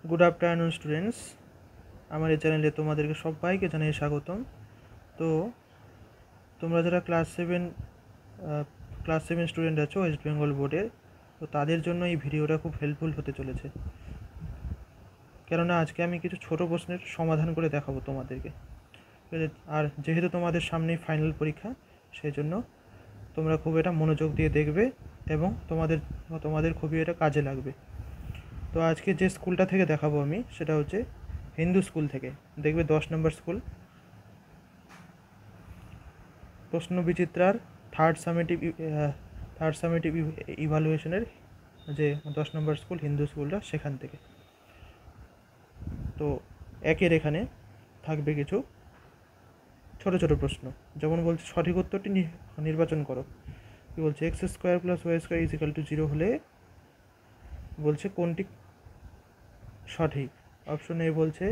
Good afternoon students, আমার এই চ্যানেলে তোমাদেরকে সবাইকে জানাই স্বাগতম। তো তোমরা যারা ক্লাস সেভেন স্টুডেন্ট আছো ওয়েস্ট বেঙ্গল বোর্ডের, তো তাদের জন্য এই ভিডিওটা খুব হেল্পফুল হতে চলেছে, কেননা আজকে আমি কিছু ছোট প্রশ্নের সমাধান করে দেখাবো তোমাদেরকে। আর যেহেতু তোমাদের সামনেই ফাইনাল পরীক্ষা, সেই জন্য তোমরা খুব এটা মনোযোগ দিয়ে দেখবে এবং তোমাদের খুবই এটা কাজে লাগবে। তো আজকে যে স্কুলটা থেকে দেখাবো আমি, সেটা হচ্ছে হিন্দু স্কুল থেকে। দেখবে 10 নম্বর স্কুল, প্রশ্ন বিচিত্রার থার্ড সামেটিভ ইভালুয়েশনের যে 10 নম্বর স্কুল হিন্দু স্কুলটা, সেখান থেকে। তো একের এখানে থাকবে কিছু ছোট ছোট প্রশ্ন, যেমন বলছে সঠিক উত্তরটি নির্বাচন করো। কি বলছে, x square plus y square is equal to 0 হলে বলছে কোনটি সঠিক। অপশন এ বলছে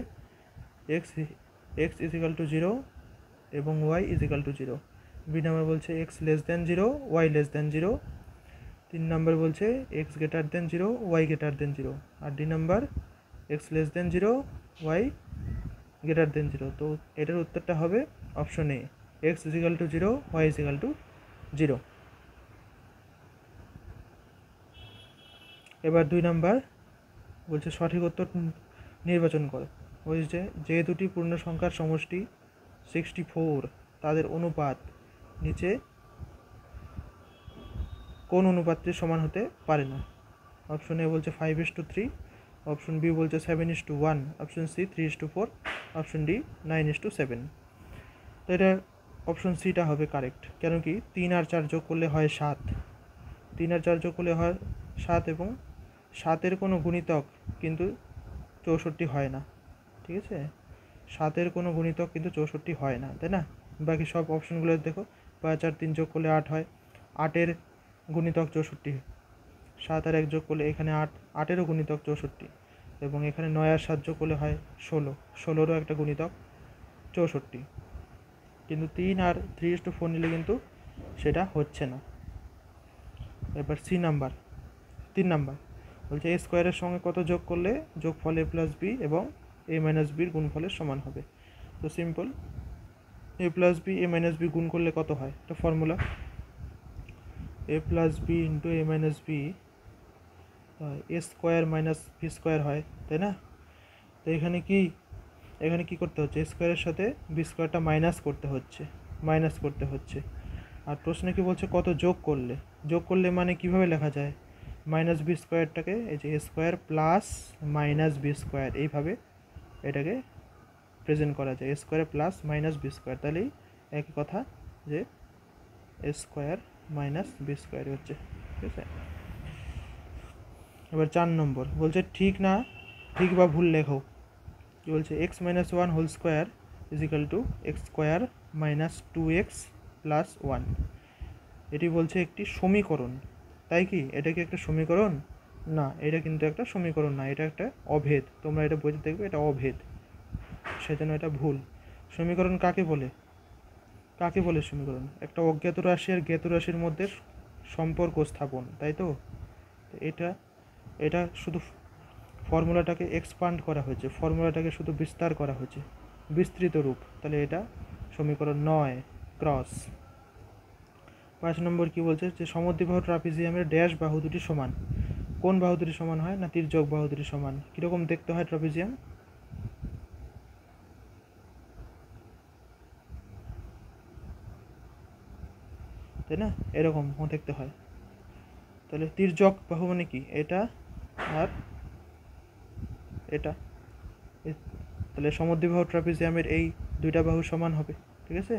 এক্স ইজ ইকাল টু 0 এবং y is equal to 0। B number বলছে x less than 0, y less than 0। 3 number বলছে x greater than 0, y greater than 0। আর d number x less than 0, y greater than 0। তো এটার উত্তরটা হবে option a, x is equal to 0, y is equal to 0। এবার 2 number বলছে সঠিক উত্তর নির্বাচন করো। বলছে যে দুটি পূর্ণ সংখ্যার সমষ্টি 64 তাদের অনুপাত নিচে কোন অনুপাতটি সমান হতে পারে না। অপশন এ বলছে 5:3, অপশন বি বলছে 7:1, অপশন সি 3:4, অপশন ডি 9:7। তো এটা অপশন সিটা হবে কারেক্ট। কেন কি 3 আর 4 যোগ করলে হয় 7, 3 আর 4 যোগ করলে হয় 7, এবং 7-এর কোনো গুণিতক কিন্তু 64 হয় না। ঠিক আছে, 7-এর কোনো গুণিতক কিন্তু 64 হয় না, তাই না? বাকি সব অপশনগুলো দেখো, 5 আর 3 যোগ করলে 8 হয়, 8-এর গুণিতক 64, 7 আর 1 যোগ করলে এখানে 8, 8-এরও গুণিতক 64, এবং এখানে 9 আর 7 যোগ করলে হয় 16, 16-রও একটা গুণিতক 64। কিন্তু 3 আর 3:4 নিলে কিন্তু সেটা হচ্ছে না। এবার সি নাম্বার, 3 নাম্বার বলছে এ স্কোয়ারের সঙ্গে কত যোগ করলে যোগফল এ প্লাস বি এবং এ মাইনাস বির গুণফলের সমান হবে। তো simple, A plus B A minus B গুণ করলে কত হয়, এটা ফর্মুলা এ প্লাস বি ইন্টু এ মাইনাস বি, এ স্কোয়ার মাইনাস বি স্কোয়ার হয়, তাই না? তো এখানে কি করতে হচ্ছে, স্কোয়ারের সাথে বি স্কোয়ারটা মাইনাস করতে হচ্ছে। আর প্রশ্নে কি বলছে, কত যোগ করলে মানে কিভাবে লেখা যায়, মাইনাস বি স্কোয়ারটাকে এই যে a square plus minus b square, এইভাবে এটাকে প্রেজেন্ট করা যায়, a square plus minus b square. তাহলেই একই কথা, যে a square minus b square হচ্ছে। ঠিক আছে, এবার 4 নম্বর বলছে ঠিক বা ভুল লেখো। কি বলছে, x minus 1 whole square is equal to x square minus 2x plus 1। এটি বলছে একটি সমীকরণ, তাই কি এটা কি একটা সমীকরণ? না, এটা কিন্তু একটা সমীকরণ না, এটা একটা অভেদ। তোমরা এটা বইতে দেখবে, এটা অভেদ, সেজন্য এটা ভুল। সমীকরণ কাকে বলে সমীকরণ? একটা অজ্ঞাত রাশি আর জ্ঞাত রাশির মধ্যে সম্পর্ক স্থাপন, তাই তো? এটা শুধু ফর্মুলাটাকে এক্সপান্ড করা হয়েছে, ফর্মুলাটাকে শুধু বিস্তার করা হয়েছে, বিস্তৃত রূপ। তাহলে এটা সমীকরণ নয়, ক্রস। 5 নম্বর কি বলছে, যে সমদ্বিবাহু ট্রাপিজিয়ামের ড্যাশ বাহু দুটি সমান। কোন বাহু দুটি সমান হয় না, তির্যক বাহু দুটি সমান। কীরকম দেখতে হয় ট্রাপিজিয়াম? তাই না, এরকম দেখতে হয়। তাহলে তির্যক বাহু মানে কি, এটা আর এটা। তাহলে সমদ্বিবাহু ট্রাপিজিয়ামের এই দুইটা বাহু সমান হবে। ঠিক আছে,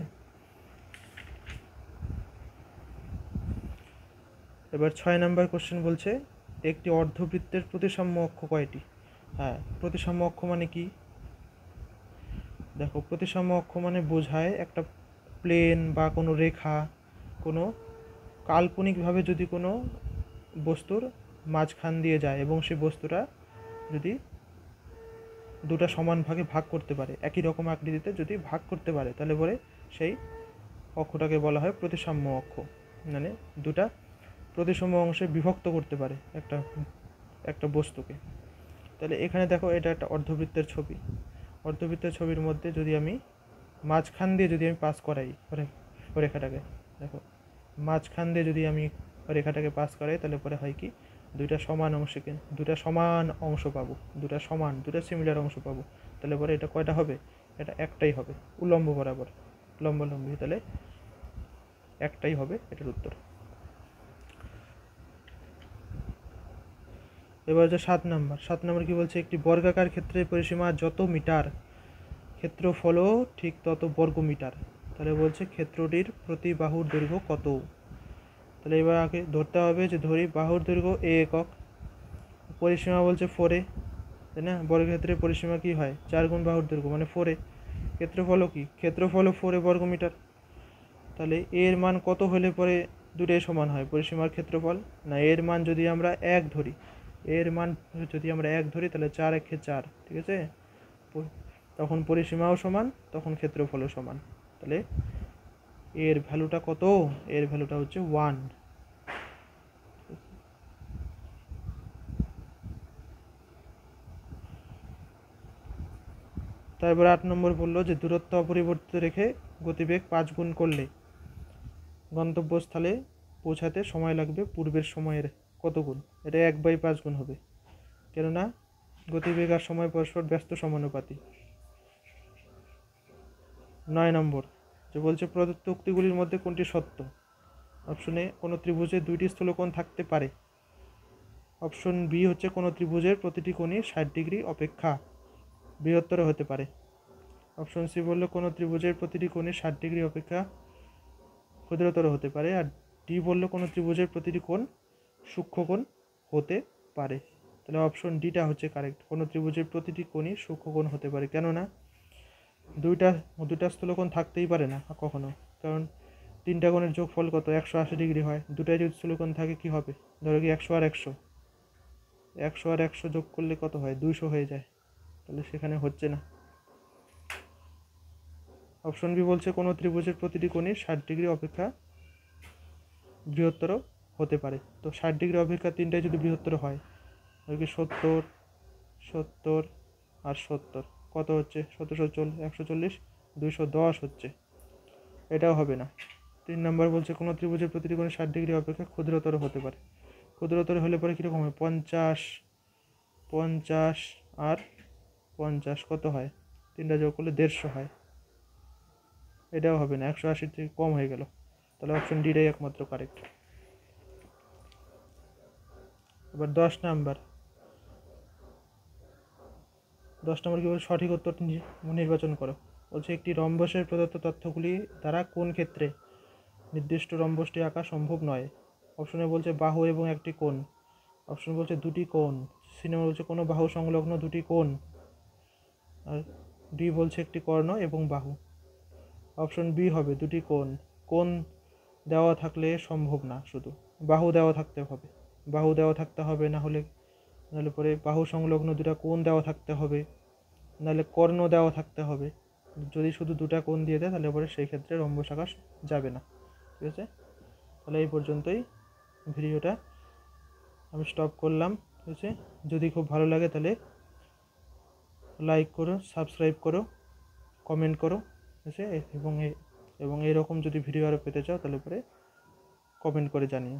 এবার 6 নম্বর কোশ্চেন বলছে একটি অর্ধবৃত্তের প্রতিসাম্য অক্ষ কয়টি? হ্যাঁ, প্রতিসাম্য অক্ষ মানে কি দেখো, প্রতিসাম্য অক্ষ মানে বোঝায় একটা প্লেন বা কোনো রেখা, কোনো কাল্পনিকভাবে যদি কোনো বস্তুর মাঝখান দিয়ে যায় এবং সেই বস্তুটা যদি দুটা সমান ভাগে ভাগ করতে পারে, একই রকম আকৃতিতে যদি ভাগ করতে পারে, তাহলে পরে সেই অক্ষটাকে বলা হয় প্রতিসাম্য অক্ষ। মানে দুটা প্রতিসম অংশে বিভক্ত করতে পারে একটা বস্তুকে। তাহলে এখানে দেখো এটা একটা অর্ধবৃত্তের ছবি। অর্ধবৃত্তের ছবির মধ্যে যদি আমি মাঝখান দিয়ে যদি আমি পাস করাই রেখাটাকে, দেখো মাঝখান দিয়ে যদি আমি রেখাটাকে পাস করাই তাহলে পরে হয় কি, দুটা সমান অংশ পাবো, দুটা সিমিলার অংশ পাবো। তাহলে পরে এটা কয়টা হবে? এটা একটাই হবে, উল্লম্ব বরাবর, লম্বালম্বি, তাহলে একটাই হবে এটার উত্তর। এবার যে 7 নম্বর কি বলছে, একটি বর্গাকার ক্ষেত্রের পরিসীমা যত মিটার, ক্ষেত্রফলও ঠিক তত বর্গমিটার। তাহলে বলছে ক্ষেত্রটির প্রতি বাহুর দৈর্ঘ্য কত। তাহলে এবার আগে ধরতে হবে যে ধরি বাহুর দৈর্ঘ্য এ একক, পরিসীমা বলছে 4a, তাই না? বর্গক্ষেত্রের পরিসীমা কি হয়? 4 গুণ বাহুর দৈর্ঘ্য মানে 4a। ক্ষেত্রফলও কি? ক্ষেত্রফলও 4a বর্গমিটার। তাহলে এর মান কত হলে পরে দুটোই সমান হয় পরিসীমার ক্ষেত্রফল? না, এর মান যদি আমরা 1 ধরি, তাহলে 4 একে 4, ঠিক আছে? তখন পরিসীমাও সমান, তখন ক্ষেত্রফলও সমান। তাহলে এর ভ্যালুটা কত? এর ভ্যালুটা হচ্ছে 1। তারপর 8 নম্বর বললো যে দূরত্ব অপরিবর্তিত রেখে গতিবেগ 5 গুণ করলে গন্তব্যস্থলে পৌঁছাতে সময় লাগবে পূর্বের সময়ের কত গুণ? এটা 1/5 গুণ হবে, কেননা গতিবেগ আর সময় পরস্পর ব্যস্ত সমানুপাতি। 9 নম্বর যে বলছে প্রদত্ত উক্তিগুলির মধ্যে কোনটি সত্য? অপশন এ, কোনো ত্রিভুজে 2টি স্থূলকোণ থাকতে পারে। অপশন বি হচ্ছে কোনো ত্রিভুজের প্রতিটি কোণই 60 ডিগ্রি অপেক্ষা বৃহত্তর হতে পারে। অপশন সি বললো কোনো ত্রিভুজের প্রতিটি কোণই 60 ডিগ্রি অপেক্ষা ক্ষুদ্রতর হতে পারে। আর ডি বললো কোনো ত্রিভুজের প্রতিটি কোণ সূক্ষ্মকোণ হতে পারে। তাহলে অপশন ডিটা হচ্ছে কারেক্ট, কোনো ত্রিভুজের প্রতিটি কোণই সূক্ষ্মকোণ হতে পারে। কেননা দুইটা স্থূলকোণ থাকতেই পারে না কখনো, কারণ 3টা কোণের যোগফল কত? 180 ডিগ্রি হয়। দুটাই যদি স্থূলকোণ থাকে কি হবে? ধরো কি 100 আর 100 যোগ করলে কত হয়? 200 হয়ে যায়, তাহলে সেখানে হচ্ছে না। অপশন বি বলছে কোনো ত্রিভুজের প্রতিটি কোণই 60 ডিগ্রি অপেক্ষা বৃহত্তর হতে পারে। তো 60 ডিগ্রি অপেক্ষা 3টাই যদি বৃহত্তর হয়, আর কি 70 আর 70 কত হচ্ছে? 140, 210 হচ্ছে, এটাও হবে না। 3 নম্বর বলছে কোনো ত্রিভুজের প্রতিটি কোণে 60 ডিগ্রি অপেক্ষা ক্ষুদ্রতর হতে পারে। ক্ষুদ্রতর হলে পরে কীরকম হয়? 50 আর 50 কত হয়? 3টা যোগ করলে 150 হয়, এটাও হবে না, 180 থেকে কম হয়ে গেল। তাহলে অপশন ডিটাই একমাত্র কারেক্ট। এবার 10 নাম্বার কি বলছে, সঠিক উত্তরটি নির্বাচন করো। বলছে একটি রম্বসের প্রদত্ত তথ্যগুলি দ্বারা কোন ক্ষেত্রে নির্দিষ্ট রম্বসটি আঁকা সম্ভব নয়? অপশনে বলছে বাহু এবং একটি কোণ, অপশন বলছে দুটি কোণ, সিনেমা বলছে কোনো বাহু সংলগ্ন দুটি কোণ, আর ডি বলছে একটি কর্ণ এবং বাহু। অপশন বি হবে দুটি কোণ। কোণ দেওয়া থাকলে সম্ভব না, শুধু বাহু দেওয়া থাকতে হবে, নাহলে পরে বাহু সংলগ্ন দুটা কোণ দেওয়া থাকতে হবে, নাহলে কর্ণ দেওয়া থাকতে হবে। যদি শুধু দুটা কোণ দিয়ে দেয় তাহলে পরে সেই ক্ষেত্রে রম্বস আঁকা যাবে না, ঠিক আছে? তাহলে এই পর্যন্তই ভিডিওটা আমি স্টপ করলাম, ঠিক আছে? যদি খুব ভালো লাগে তাহলে লাইক করো, সাবস্ক্রাইব করো, কমেন্ট করো, ঠিক আছে? এবং এরকম যদি ভিডিও আরও পেতে চাও তাহলে পরে কমেন্ট করে জানিও।